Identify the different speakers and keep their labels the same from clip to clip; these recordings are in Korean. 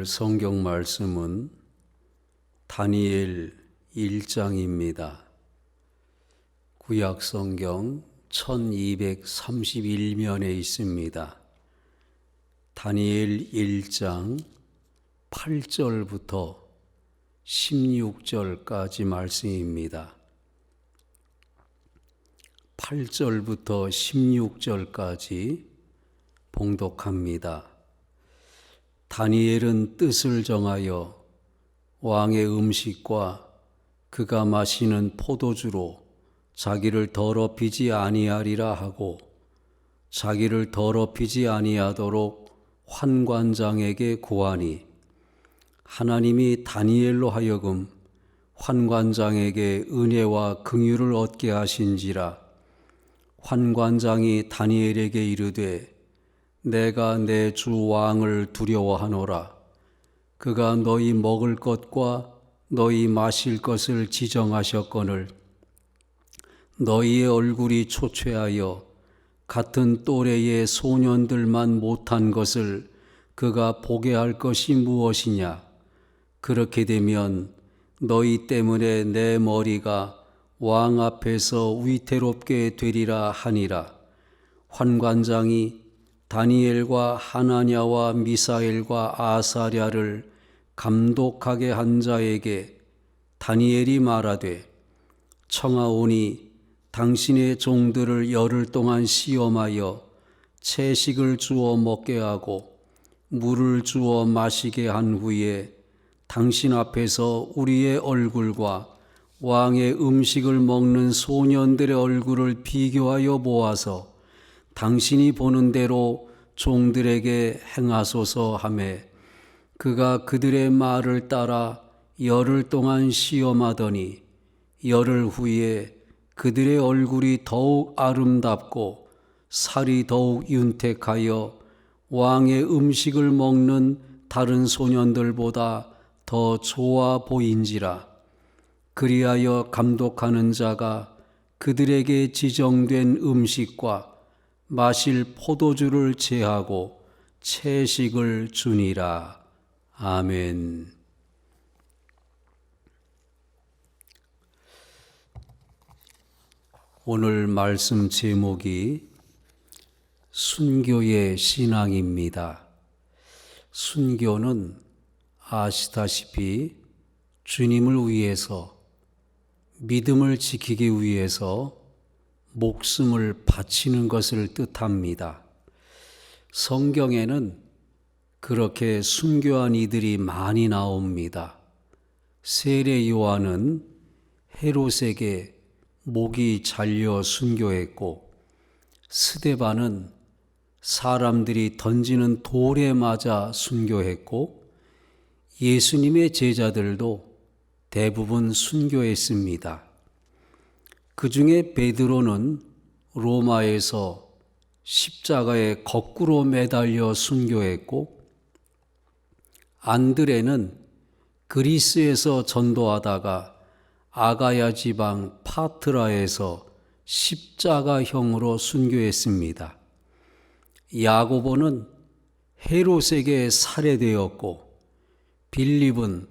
Speaker 1: 성경 말씀은 다니엘 1장입니다. 구약 성경 1231면에 있습니다. 다니엘 1장 8절부터 16절까지 말씀입니다. 8절부터 16절까지 봉독합니다. 다니엘은 뜻을 정하여 왕의 음식과 그가 마시는 포도주로 자기를 더럽히지 아니하리라 하고 자기를 더럽히지 아니하도록 환관장에게 구하니 하나님이 다니엘로 하여금 환관장에게 은혜와 긍휼을 얻게 하신지라. 환관장이 다니엘에게 이르되 내가 내 주 왕을 두려워하노라. 그가 너희 먹을 것과 너희 마실 것을 지정하셨거늘 너희의 얼굴이 초췌하여 같은 또래의 소년들만 못한 것을 그가 보게 할 것이 무엇이냐. 그렇게 되면 너희 때문에 내 머리가 왕 앞에서 위태롭게 되리라 하니라. 환관장이 다니엘과 하나냐와 미사엘과 아사랴를 감독하게 한 자에게 다니엘이 말하되 청하오니 당신의 종들을 열흘 동안 시험하여 채식을 주어 먹게 하고 물을 주어 마시게 한 후에 당신 앞에서 우리의 얼굴과 왕의 음식을 먹는 소년들의 얼굴을 비교하여 보아서 당신이 보는 대로 종들에게 행하소서 하매 그가 그들의 말을 따라 열흘 동안 시험하더니 열흘 후에 그들의 얼굴이 더욱 아름답고 살이 더욱 윤택하여 왕의 음식을 먹는 다른 소년들보다 더 좋아 보인지라. 그리하여 감독하는 자가 그들에게 지정된 음식과 마실 포도주를 제하고 채식을 주니라. 아멘. 오늘 말씀 제목이 순교의 신앙입니다. 순교는 아시다시피 주님을 위해서, 믿음을 지키기 위해서 목숨을 바치는 것을 뜻합니다. 성경에는 그렇게 순교한 이들이 많이 나옵니다. 세례 요한은 헤롯에게 목이 잘려 순교했고, 스데반은 사람들이 던지는 돌에 맞아 순교했고, 예수님의 제자들도 대부분 순교했습니다. 그 중에 베드로는 로마에서 십자가에 거꾸로 매달려 순교했고, 안드레는 그리스에서 전도하다가 아가야 지방 파트라에서 십자가형으로 순교했습니다. 야고보는 헤롯에게 살해되었고, 빌립은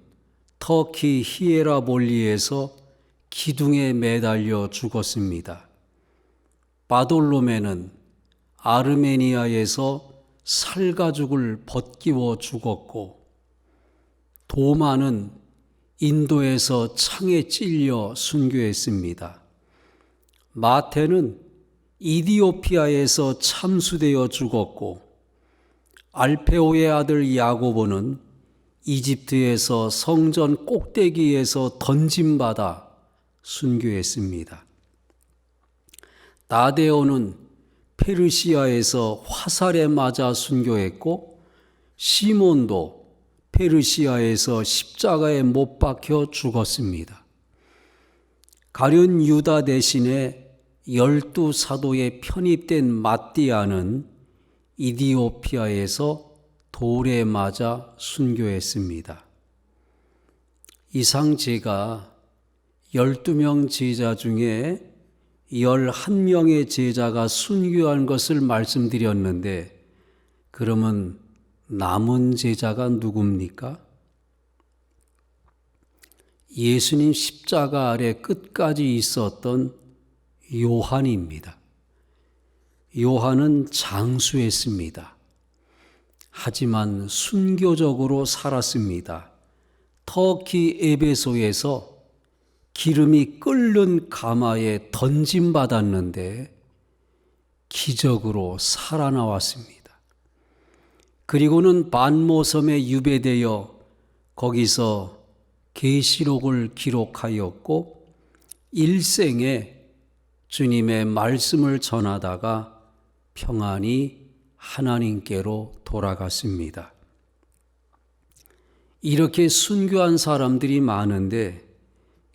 Speaker 1: 터키 히에라볼리에서 기둥에 매달려 죽었습니다. 바돌로메는 아르메니아에서 살가죽을 벗기워 죽었고, 도마는 인도에서 창에 찔려 순교했습니다. 마태는 이디오피아에서 참수되어 죽었고, 알페오의 아들 야고보는 이집트에서 성전 꼭대기에서 던짐받아 순교했습니다. 나데오는 페르시아에서 화살에 맞아 순교했고, 시몬도 페르시아에서 십자가에 못 박혀 죽었습니다. 가룟 유다 대신에 12사도에 편입된 마띠아는 이디오피아에서 돌에 맞아 순교했습니다. 이상 제가 12명 제자 중에 11명의 제자가 순교한 것을 말씀드렸는데, 그러면 남은 제자가 누굽니까? 예수님 십자가 아래 끝까지 있었던 요한입니다. 요한은 장수했습니다. 하지만 순교적으로 살았습니다. 터키 에베소에서 기름이 끓는 가마에 던짐받았는데 기적으로 살아나왔습니다. 그리고는 반모섬에 유배되어 거기서 계시록을 기록하였고 일생에 주님의 말씀을 전하다가 평안히 하나님께로 돌아갔습니다. 이렇게 순교한 사람들이 많은데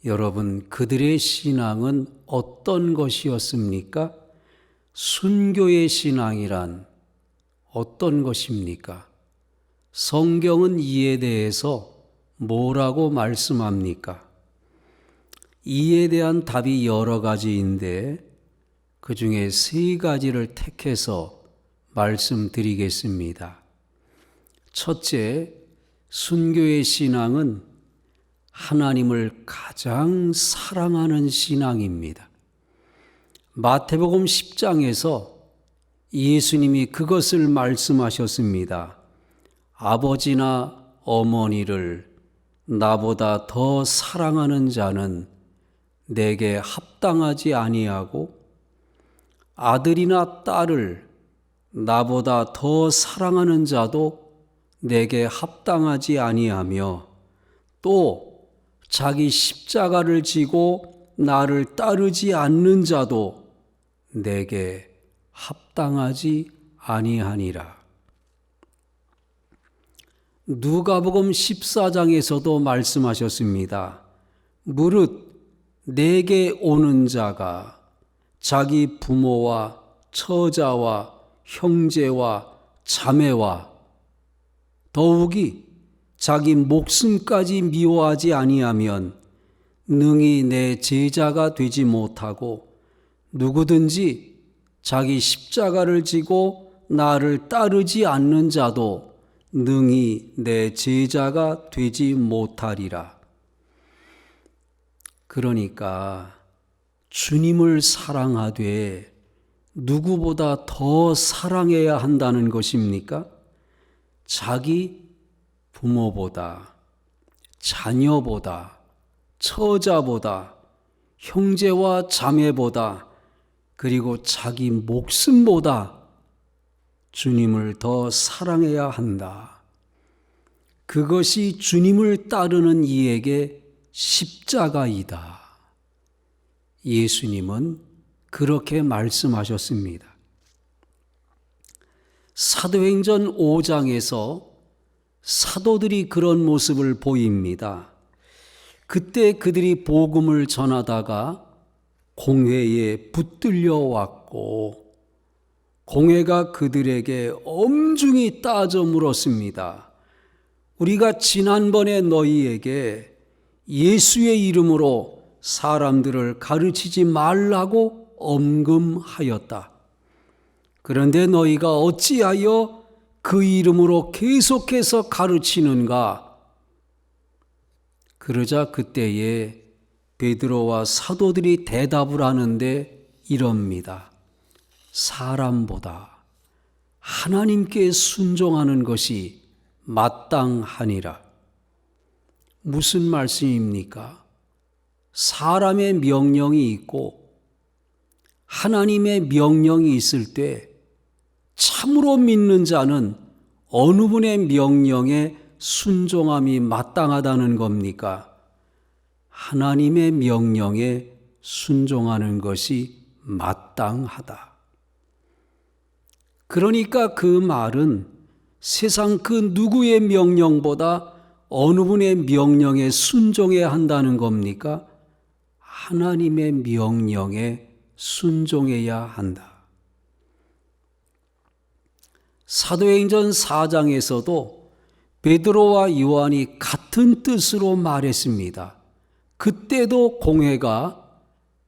Speaker 1: 여러분, 그들의 신앙은 어떤 것이었습니까? 순교의 신앙이란 어떤 것입니까? 성경은 이에 대해서 뭐라고 말씀합니까? 이에 대한 답이 여러 가지인데 그 중에 세 가지를 택해서 말씀드리겠습니다. 첫째, 순교의 신앙은 하나님을 가장 사랑하는 신앙입니다. 마태복음 10장에서 예수님이 그것을 말씀하셨습니다. 아버지나 어머니를 나보다 더 사랑하는 자는 내게 합당하지 아니하고 아들이나 딸을 나보다 더 사랑하는 자도 내게 합당하지 아니하며 또 자기 십자가를 지고 나를 따르지 않는 자도 내게 합당하지 아니하니라. 누가복음 14장에서도 말씀하셨습니다. 무릇 내게 오는 자가 자기 부모와 처자와 형제와 자매와 더욱이 자기 목숨까지 미워하지 아니하면 능히 내 제자가 되지 못하고 누구든지 자기 십자가를 지고 나를 따르지 않는 자도 능히 내 제자가 되지 못하리라. 그러니까 주님을 사랑하되 누구보다 더 사랑해야 한다는 것입니까? 자기 부모보다, 자녀보다, 처자보다, 형제와 자매보다, 그리고 자기 목숨보다 주님을 더 사랑해야 한다. 그것이 주님을 따르는 이에게 십자가이다. 예수님은 그렇게 말씀하셨습니다. 사도행전 5장에서 사도들이 그런 모습을 보입니다. 그때 그들이 복음을 전하다가 공회에 붙들려 왔고 공회가 그들에게 엄중히 따져 물었습니다. 우리가 지난번에 너희에게 예수의 이름으로 사람들을 가르치지 말라고 엄금하였다. 그런데 너희가 어찌하여 그 이름으로 계속해서 가르치는가? 그러자 그때에 베드로와 사도들이 대답을 하는데 이럽니다. 사람보다 하나님께 순종하는 것이 마땅하니라. 무슨 말씀입니까? 사람의 명령이 있고 하나님의 명령이 있을 때 참으로 믿는 자는 어느 분의 명령에 순종함이 마땅하다는 겁니까? 하나님의 명령에 순종하는 것이 마땅하다. 그러니까 그 말은 세상 그 누구의 명령보다 어느 분의 명령에 순종해야 한다는 겁니까? 하나님의 명령에 순종해야 한다. 사도행전 4장에서도 베드로와 요한이 같은 뜻으로 말했습니다. 그때도 공회가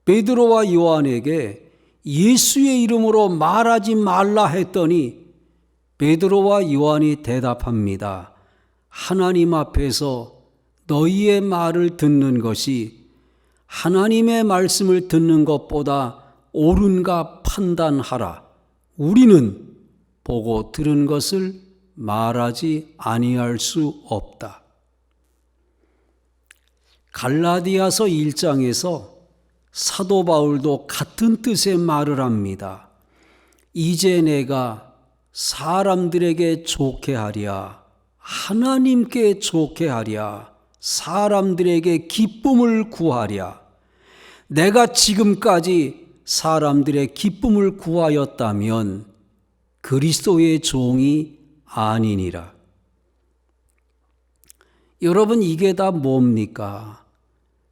Speaker 1: 베드로와 요한에게 예수의 이름으로 말하지 말라 했더니 베드로와 요한이 대답합니다. 하나님 앞에서 너희의 말을 듣는 것이 하나님의 말씀을 듣는 것보다 옳은가 판단하라. 우리는 보고 들은 것을 말하지 아니할 수 없다. 갈라디아서 1장에서 사도 바울도 같은 뜻의 말을 합니다. 이제 내가 사람들에게 좋게 하랴, 하나님께 좋게 하랴, 사람들에게 기쁨을 구하랴. 내가 지금까지 사람들의 기쁨을 구하였다면 그리스도의 종이 아니니라. 여러분, 이게 다 뭡니까?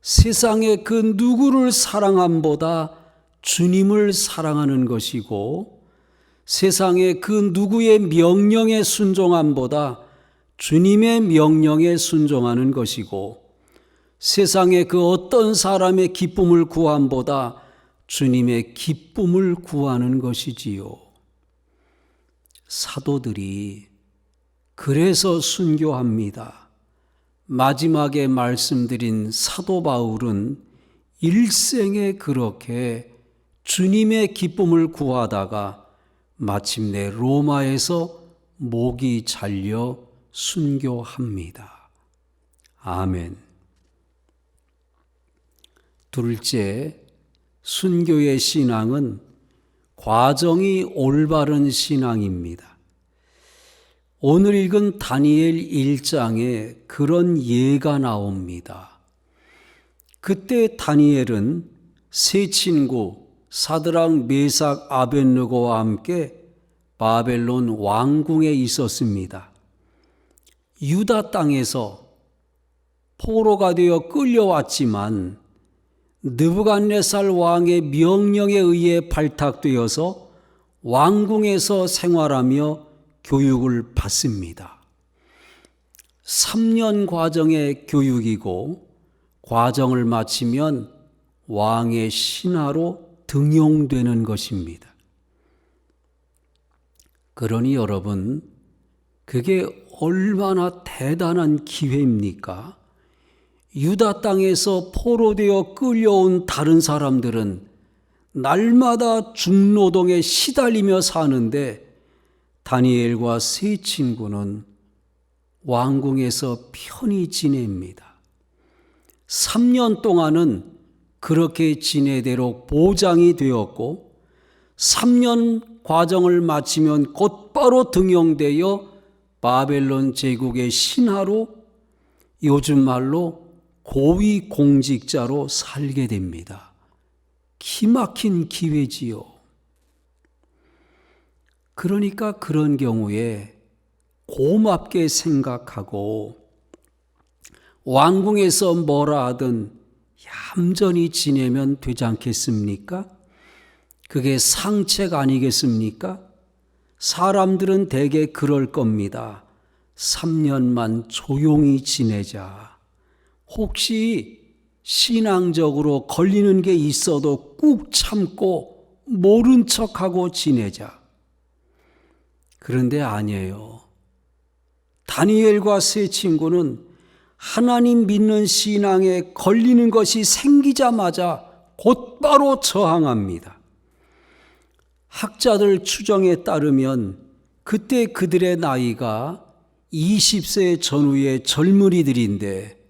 Speaker 1: 세상의 그 누구를 사랑함보다 주님을 사랑하는 것이고, 세상의 그 누구의 명령에 순종함보다 주님의 명령에 순종하는 것이고, 세상의 그 어떤 사람의 기쁨을 구함보다 주님의 기쁨을 구하는 것이지요. 사도들이 그래서 순교합니다. 마지막에 말씀드린 사도 바울은 일생에 그렇게 주님의 기쁨을 구하다가 마침내 로마에서 목이 잘려 순교합니다. 아멘. 둘째, 순교의 신앙은 과정이 올바른 신앙입니다. 오늘 읽은 다니엘 1장에 그런 예가 나옵니다. 그때 다니엘은 세 친구 사드락, 메삭, 아벳느고와 함께 바벨론 왕궁에 있었습니다. 유다 땅에서 포로가 되어 끌려왔지만 느부갓네살 왕의 명령에 의해 발탁되어서 왕궁에서 생활하며 교육을 받습니다. 3년 과정의 교육이고 과정을 마치면 왕의 신하로 등용되는 것입니다. 그러니 여러분, 그게 얼마나 대단한 기회입니까? 유다 땅에서 포로되어 끌려온 다른 사람들은 날마다 중노동에 시달리며 사는데 다니엘과 세 친구는 왕궁에서 편히 지냅니다. 3년 동안은 그렇게 지내도록 보장이 되었고 3년 과정을 마치면 곧바로 등용되어 바벨론 제국의 신하로, 요즘 말로 고위 공직자로 살게 됩니다. 기막힌 기회지요. 그러니까 그런 경우에 고맙게 생각하고 왕궁에서 뭐라 하든 얌전히 지내면 되지 않겠습니까? 그게 상책 아니겠습니까? 사람들은 대개 그럴 겁니다. 3년만 조용히 지내자. 혹시 신앙적으로 걸리는 게 있어도 꾹 참고 모른 척하고 지내자. 그런데 아니에요. 다니엘과 세 친구는 하나님 믿는 신앙에 걸리는 것이 생기자마자 곧바로 저항합니다. 학자들 추정에 따르면 그때 그들의 나이가 20세 전후의 젊은이들인데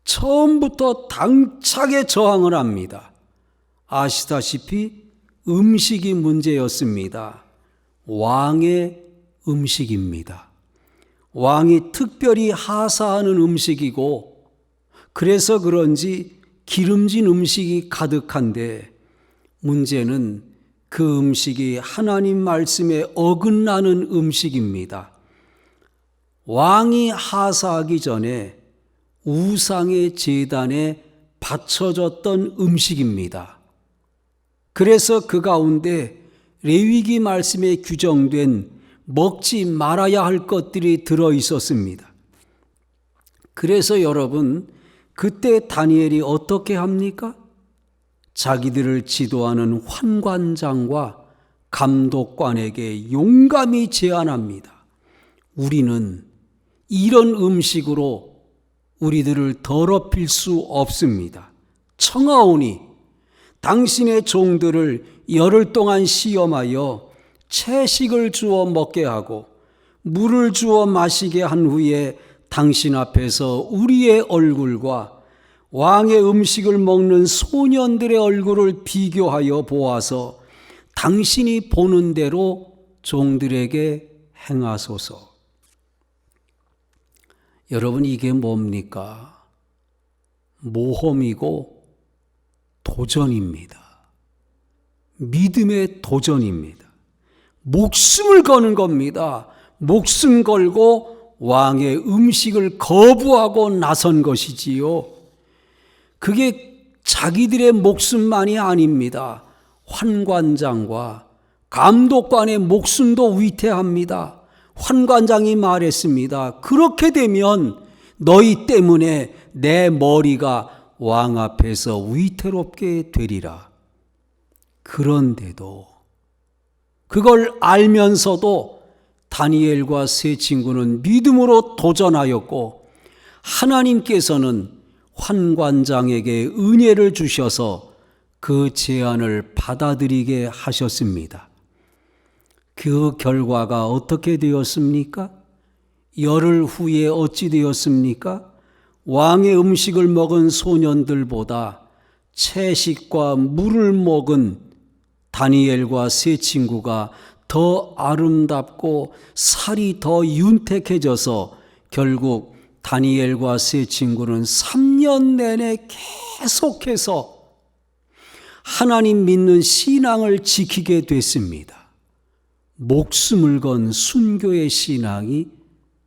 Speaker 1: 처음부터 당차게 저항을 합니다. 아시다시피 음식이 문제였습니다. 왕의 음식입니다. 왕이 특별히 하사하는 음식이고 그래서 그런지 기름진 음식이 가득한데 문제는 그 음식이 하나님 말씀에 어긋나는 음식입니다. 왕이 하사하기 전에 우상의 제단에 바쳐졌던 음식입니다. 그래서 그 가운데 레위기 말씀에 규정된 먹지 말아야 할 것들이 들어 있었습니다. 그래서 여러분, 그때 다니엘이 어떻게 합니까? 자기들을 지도하는 환관장과 감독관에게 용감히 제안합니다. 우리는 이런 음식으로 우리들을 더럽힐 수 없습니다. 청하오니 당신의 종들을 열흘 동안 시험하여 채식을 주어 먹게 하고 물을 주어 마시게 한 후에 당신 앞에서 우리의 얼굴과 왕의 음식을 먹는 소년들의 얼굴을 비교하여 보아서 당신이 보는 대로 종들에게 행하소서. 여러분, 이게 뭡니까? 모험이고 도전입니다. 믿음의 도전입니다. 목숨을 거는 겁니다. 목숨 걸고 왕의 음식을 거부하고 나선 것이지요. 그게 자기들의 목숨만이 아닙니다. 환관장과 감독관의 목숨도 위태합니다. 환관장이 말했습니다. 그렇게 되면 너희 때문에 내 머리가 왕 앞에서 위태롭게 되리라. 그런데도 그걸 알면서도 다니엘과 세 친구는 믿음으로 도전하였고, 하나님께서는 환관장에게 은혜를 주셔서 그 제안을 받아들이게 하셨습니다. 그 결과가 어떻게 되었습니까? 열흘 후에 어찌 되었습니까? 왕의 음식을 먹은 소년들보다 채식과 물을 먹은 다니엘과 세 친구가 더 아름답고 살이 더 윤택해져서 결국 다니엘과 세 친구는 3년 내내 계속해서 하나님 믿는 신앙을 지키게 됐습니다. 목숨을 건 순교의 신앙이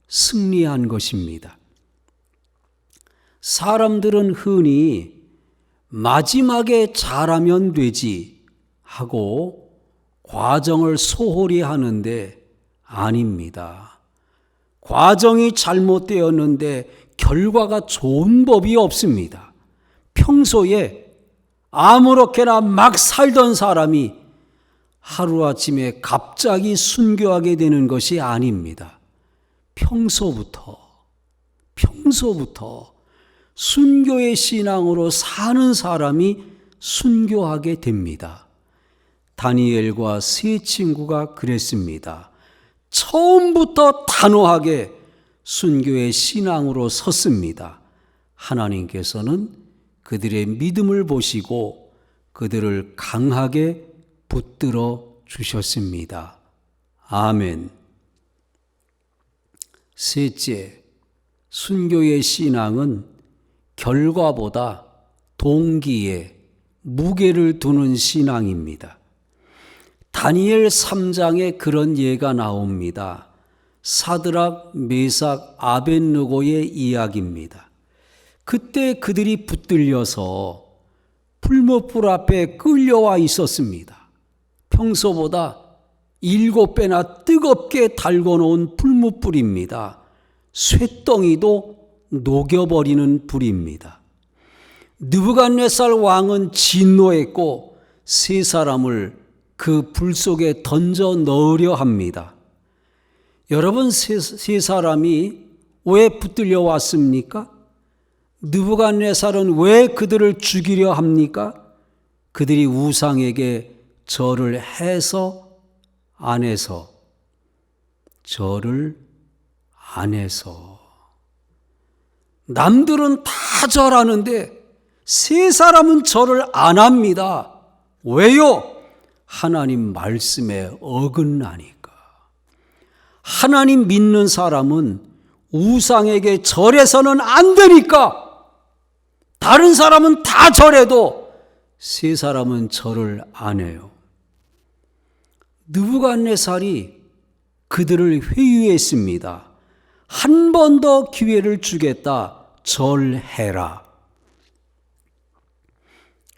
Speaker 1: 승리한 것입니다. 사람들은 흔히 마지막에 잘하면 되지 하고 과정을 소홀히 하는데 아닙니다. 과정이 잘못되었는데 결과가 좋은 법이 없습니다. 평소에 아무렇게나 막 살던 사람이 하루아침에 갑자기 순교하게 되는 것이 아닙니다. 평소부터 순교의 신앙으로 사는 사람이 순교하게 됩니다. 다니엘과 세 친구가 그랬습니다. 처음부터 단호하게 순교의 신앙으로 섰습니다. 하나님께서는 그들의 믿음을 보시고 그들을 강하게 붙들어 주셨습니다. 아멘. 셋째, 순교의 신앙은 결과보다 동기에 무게를 두는 신앙입니다. 다니엘 3장에 그런 예가 나옵니다. 사드락, 메삭, 아벳느고의 이야기입니다. 그때 그들이 붙들려서 풀무불 앞에 끌려와 있었습니다. 평소보다 7배나 뜨겁게 달궈놓은 풀무불입니다. 쇠덩이도 녹여버리는 불입니다. 느부갓네살 왕은 진노했고 세 사람을 그 불 속에 던져 넣으려 합니다. 여러분, 세 사람이 왜 붙들려 왔습니까? 느부갓네살은 왜 그들을 죽이려 합니까? 그들이 우상에게 절을 해서 안 해서, 절을 안 해서. 남들은 다 절하는데 세 사람은 절을 안 합니다. 왜요? 하나님 말씀에 어긋나니까. 하나님 믿는 사람은 우상에게 절해서는 안 되니까. 다른 사람은 다 절해도 세 사람은 절을 안 해요. 느부갓네살이 그들을 회유했습니다. 한 번 더 기회를 주겠다. 절해라.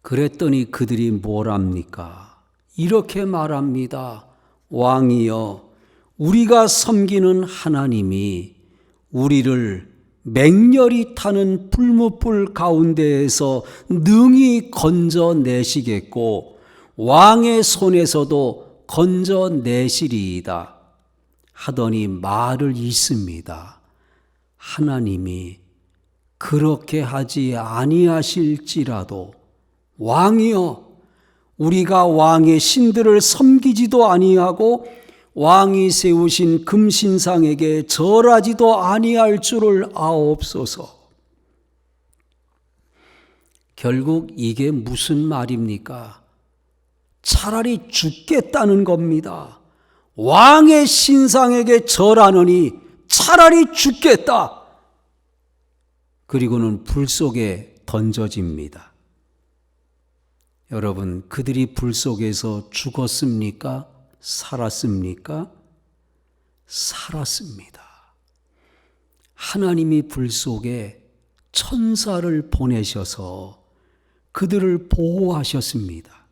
Speaker 1: 그랬더니 그들이 뭘 합니까? 이렇게 말합니다. 왕이여, 우리가 섬기는 하나님이 우리를 맹렬히 타는 풀무불 가운데에서 능히 건져내시겠고 왕의 손에서도 건져내시리이다 하더니 말을 잇습니다. 하나님이 그렇게 하지 아니하실지라도 왕이여, 우리가 왕의 신들을 섬기지도 아니하고 왕이 세우신 금신상에게 절하지도 아니할 줄을 아옵소서. 결국 이게 무슨 말입니까? 차라리 죽겠다는 겁니다. 왕의 신상에게 절하느니 차라리 죽겠다. 그리고는 불 속에 던져집니다. 여러분, 그들이 불 속에서 죽었습니까? 살았습니까? 살았습니다. 하나님이 불 속에 천사를 보내셔서 그들을 보호하셨습니다.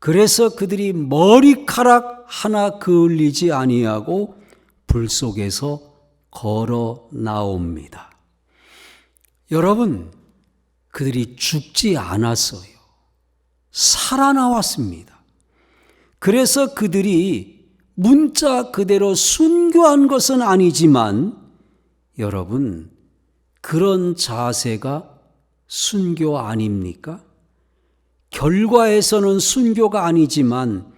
Speaker 1: 그래서 그들이 머리카락 하나 그을리지 아니하고 불 속에서 걸어 나옵니다. 여러분, 그들이 죽지 않았어요. 살아나왔습니다. 그래서 그들이 문자 그대로 순교한 것은 아니지만 여러분, 그런 자세가 순교 아닙니까? 결과에서는 순교가 아니지만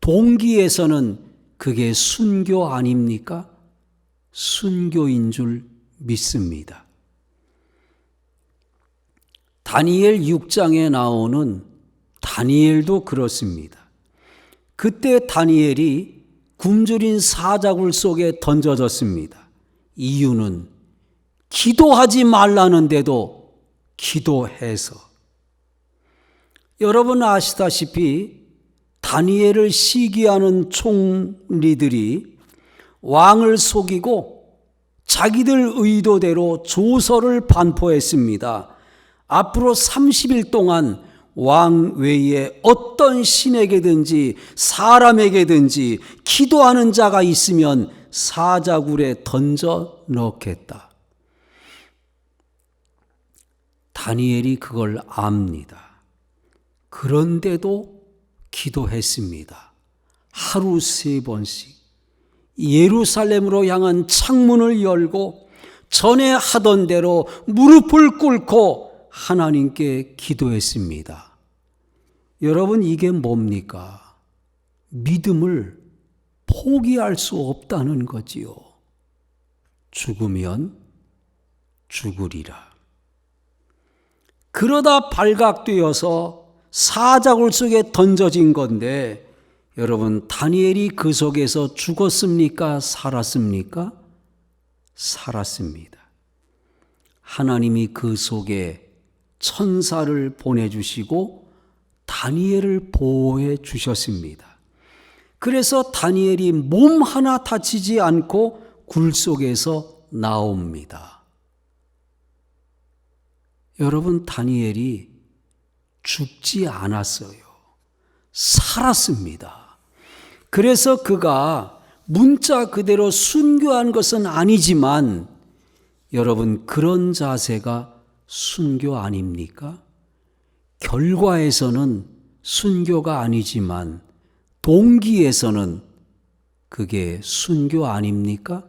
Speaker 1: 동기에서는 그게 순교 아닙니까? 순교인 줄 믿습니다. 다니엘 6장에 나오는 다니엘도 그렇습니다. 그때 다니엘이 굶주린 사자굴 속에 던져졌습니다. 이유는 기도하지 말라는데도 기도해서. 여러분 아시다시피 다니엘을 시기하는 총리들이 왕을 속이고 자기들 의도대로 조서를 반포했습니다. 앞으로 30일 동안 왕 외에 어떤 신에게든지 사람에게든지 기도하는 자가 있으면 사자굴에 던져 넣겠다. 다니엘이 그걸 압니다. 그런데도 기도했습니다. 하루 3번씩 예루살렘으로 향한 창문을 열고 전에 하던 대로 무릎을 꿇고 하나님께 기도했습니다. 여러분, 이게 뭡니까? 믿음을 포기할 수 없다는 거지요. 죽으면 죽으리라. 그러다 발각되어서 사자굴 속에 던져진 건데 여러분, 다니엘이 그 속에서 죽었습니까? 살았습니까? 살았습니다. 하나님이 그 속에 천사를 보내주시고 다니엘을 보호해 주셨습니다. 그래서 다니엘이 몸 하나 다치지 않고 굴 속에서 나옵니다. 여러분, 다니엘이 죽지 않았어요. 살았습니다. 그래서 그가 문자 그대로 순교한 것은 아니지만 여러분, 그런 자세가 순교 아닙니까? 결과에서는 순교가 아니지만 동기에서는 그게 순교 아닙니까?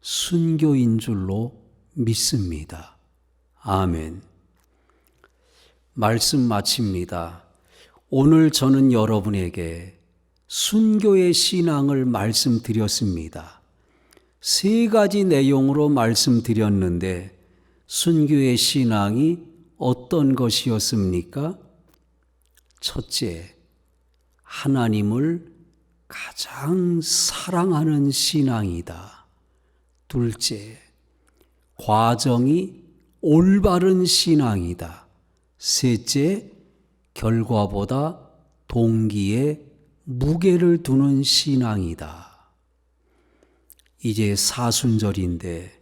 Speaker 1: 순교인 줄로 믿습니다. 아멘. 말씀 마칩니다. 오늘 저는 여러분에게 순교의 신앙을 말씀드렸습니다. 3가지 내용으로 말씀드렸는데 순교의 신앙이 어떤 것이었습니까? 첫째, 하나님을 가장 사랑하는 신앙이다. 둘째, 과정이 올바른 신앙이다. 셋째, 결과보다 동기에 무게를 두는 신앙이다. 이제 사순절인데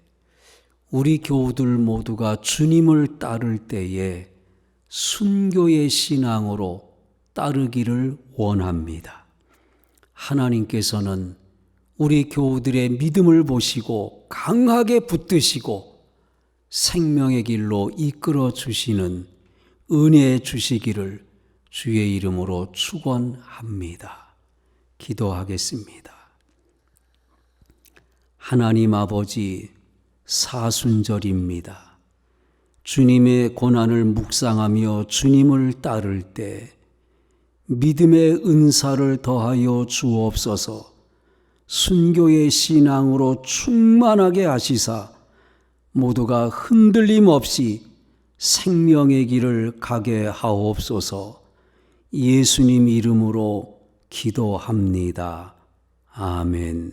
Speaker 1: 우리 교우들 모두가 주님을 따를 때에 순교의 신앙으로 따르기를 원합니다. 하나님께서는 우리 교우들의 믿음을 보시고 강하게 붙드시고 생명의 길로 이끌어 주시는 은혜 주시기를 주의 이름으로 축원합니다. 기도하겠습니다. 하나님 아버지, 사순절입니다. 주님의 고난을 묵상하며 주님을 따를 때 믿음의 은사를 더하여 주옵소서. 순교의 신앙으로 충만하게 하시사 모두가 흔들림 없이 생명의 길을 가게 하옵소서. 예수님 이름으로 기도합니다. 아멘.